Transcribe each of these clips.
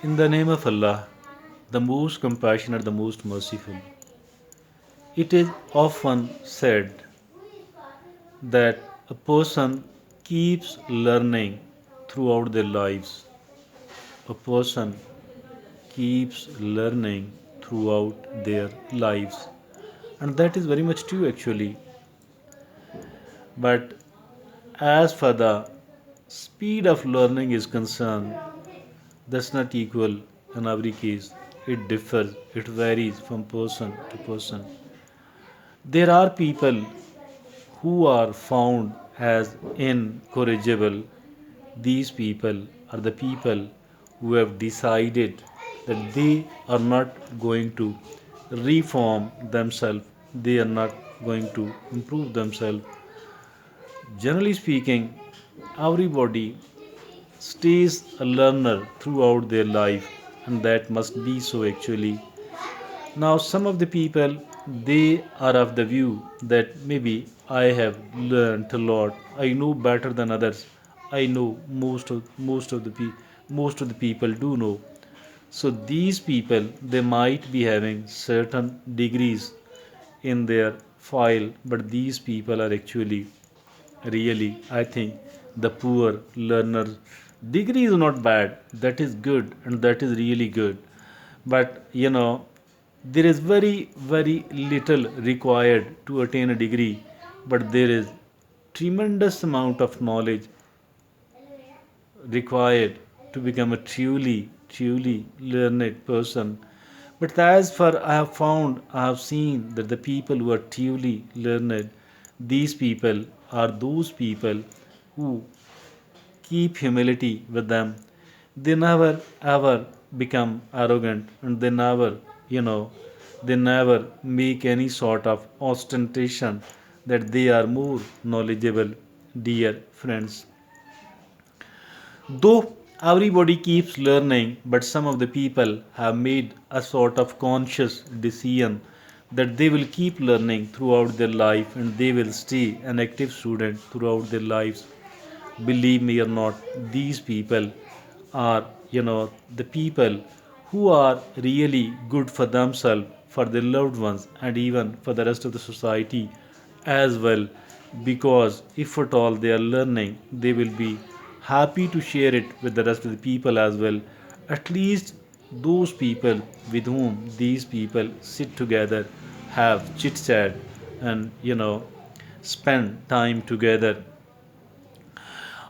In the name of Allah, the most compassionate, the most merciful. It is often said that a person keeps learning throughout their lives. A person keeps learning throughout their lives. And that is very much true actually. But as for the speed of learning is concerned, that's not equal in every case. It differs, it varies from person to person. There are people who are found as incorrigible. These people are the people who have decided that they are not going to reform themselves, they are not going to improve themselves. Generally speaking, everybody stays a learner throughout their life, and that must be so actually. Now, some of the people they are of the view that maybe I have learned a lot. I know better than others. I know most of the people do know. So these people they might be having certain degrees in their file, but these people are actually really, I think, the poor learners. Degree is not bad. That is good, and that is really good. But there is very, very little required to attain a degree, but there is tremendous amount of knowledge required to become a truly, truly learned person. But as far I have found, I have seen that the people who are truly learned, these people are those people who keep humility with them. They never ever become arrogant, and you know, they never make any sort of ostentation that they are more knowledgeable, dear friends. Though everybody keeps learning, but some of the people have made a sort of conscious decision that they will keep learning throughout their life and they will stay an active student throughout their lives. Believe me or not, these people are, the people who are really good for themselves, for their loved ones, and even for the rest of the society as well. Because if at all they are learning, they will be happy to share it with the rest of the people as well. At least those people with whom these people sit together, have chit chat, and spend time together.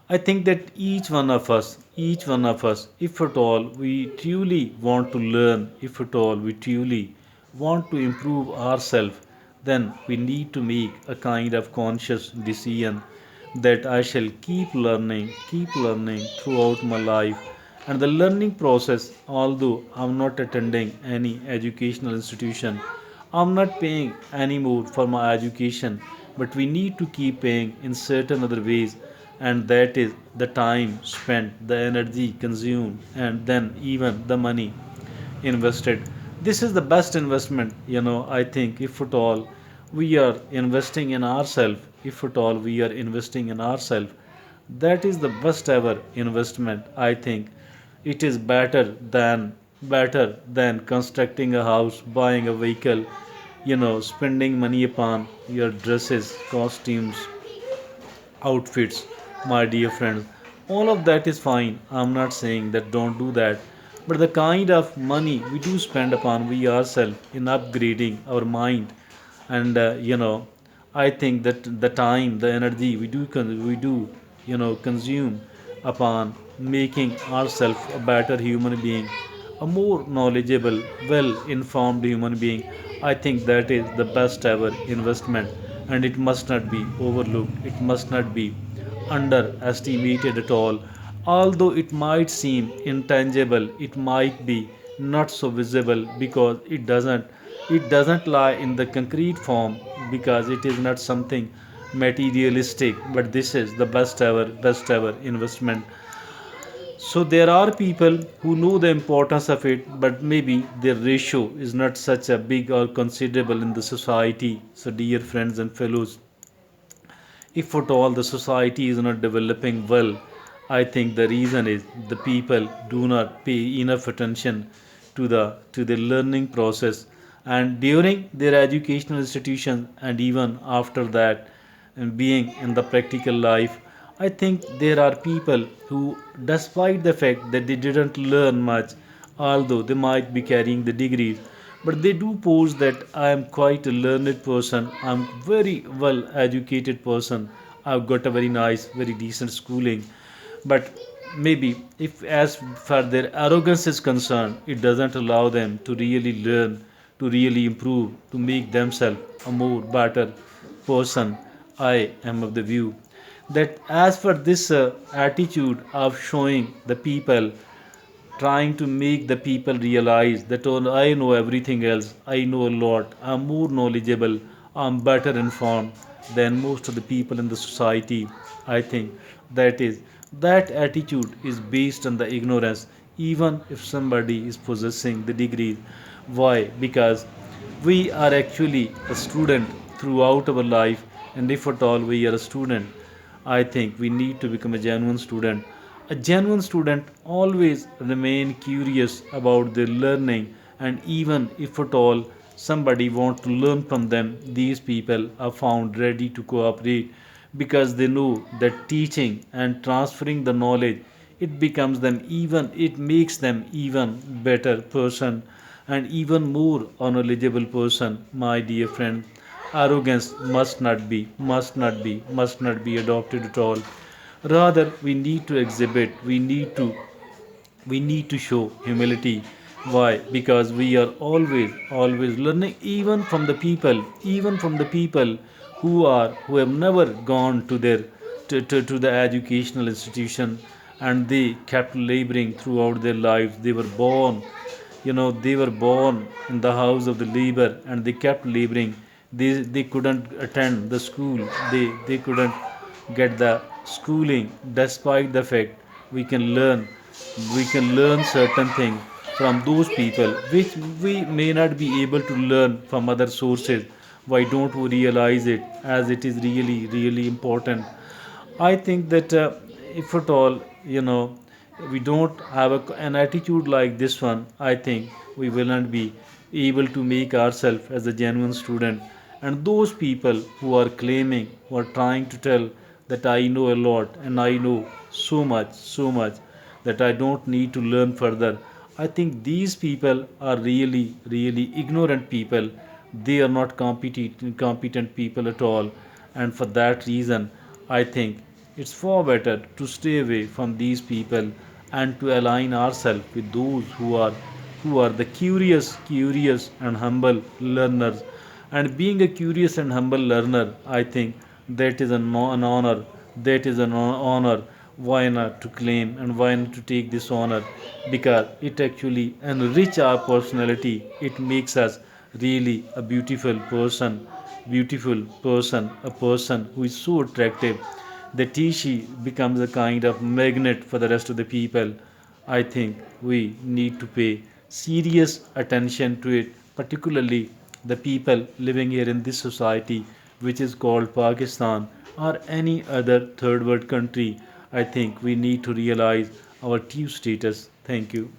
I think that each one of us, if at all we truly want to learn, if at all we truly want to improve ourselves, then we need to make a kind of conscious decision that I shall keep learning throughout my life. And the learning process, although I'm not attending any educational institution, I'm not paying any more for my education, but we need to keep paying in certain other ways, and that is the time spent, the energy consumed, and then even the money invested. This is the best investment, I think, if at all we are investing in ourselves, if at all we are investing in ourselves, that is the best ever investment, I think. It is better than constructing a house, buying a vehicle, spending money upon your dresses, costumes, outfits, my dear friends. All of that is fine. I'm not saying that don't do that. But the kind of money we do spend upon we ourselves in upgrading our mind, and I think that the time, the energy we do consume upon making ourselves a better human being, a more knowledgeable, well informed human being, I think that is the best ever investment, and it must not be overlooked, it must not be underestimated at all. Although it might seem intangible, it might be not so visible because it doesn't lie in the concrete form, because it is not something materialistic, but this is the best ever investment. So there are people who know the importance of it, but maybe their ratio is not such a big or considerable in the society. So dear friends and fellows, if at all the society is not developing well, I think the reason is the people do not pay enough attention to the learning process, and during their educational institutions and even after that, and being in the practical life. I think there are people who, despite the fact that they didn't learn much, although they might be carrying the degrees, but they do pose that I am quite a learned person, I'm very well educated person, I've got a very nice, very decent schooling. But maybe if as far their arrogance is concerned, it doesn't allow them to really learn, to really improve, to make themselves a more better person. I am of the view that as for this attitude of showing the people, trying to make the people realize that, oh, I know everything else, I know a lot, I'm more knowledgeable, I'm better informed than most of the people in the society. I think that is that attitude is based on the ignorance, even if somebody is possessing the degree. Why? Because we are actually a student throughout our life, and if at all we are a student, I think we need to become a genuine student. A genuine student always remain curious about their learning, and even if at all somebody want to learn from them, these people are found ready to cooperate because they know that teaching and transferring the knowledge, it makes them even better person and even more knowledgeable person. My dear friend, arrogance must not be adopted at all. Rather, we need to show humility. Why? Because we are always learning, even from the people who have never gone to the educational institution, and they kept laboring throughout their lives. They were born in the house of the labor, and they kept laboring. They couldn't attend the school, they couldn't get the schooling. Despite the fact, we can learn we can learn certain things from those people which we may not be able to learn from other sources. Why don't we realize it, as it is really really important? I think that if at all, we don't have an attitude like this one, I think we will not be able to make ourselves as a genuine student. And those people who are claiming, who are trying to tell that I know a lot and I know so much that I don't need to learn further, I think these people are really, really ignorant people. They are not competent people at all. And for that reason, I think it's far better to stay away from these people and to align ourselves with those who are the curious and humble learners. And being a curious and humble learner, I think that is an honor. That is an honor. Why not to claim and why not to take this honor? Because it actually enrich our personality. It makes us really a beautiful person, a person who is so attractive that he becomes a kind of magnet for the rest of the people. I think we need to pay serious attention to it, particularly the people living here in this society, which is called Pakistan or any other third world country. I think we need to realize our true status. Thank you.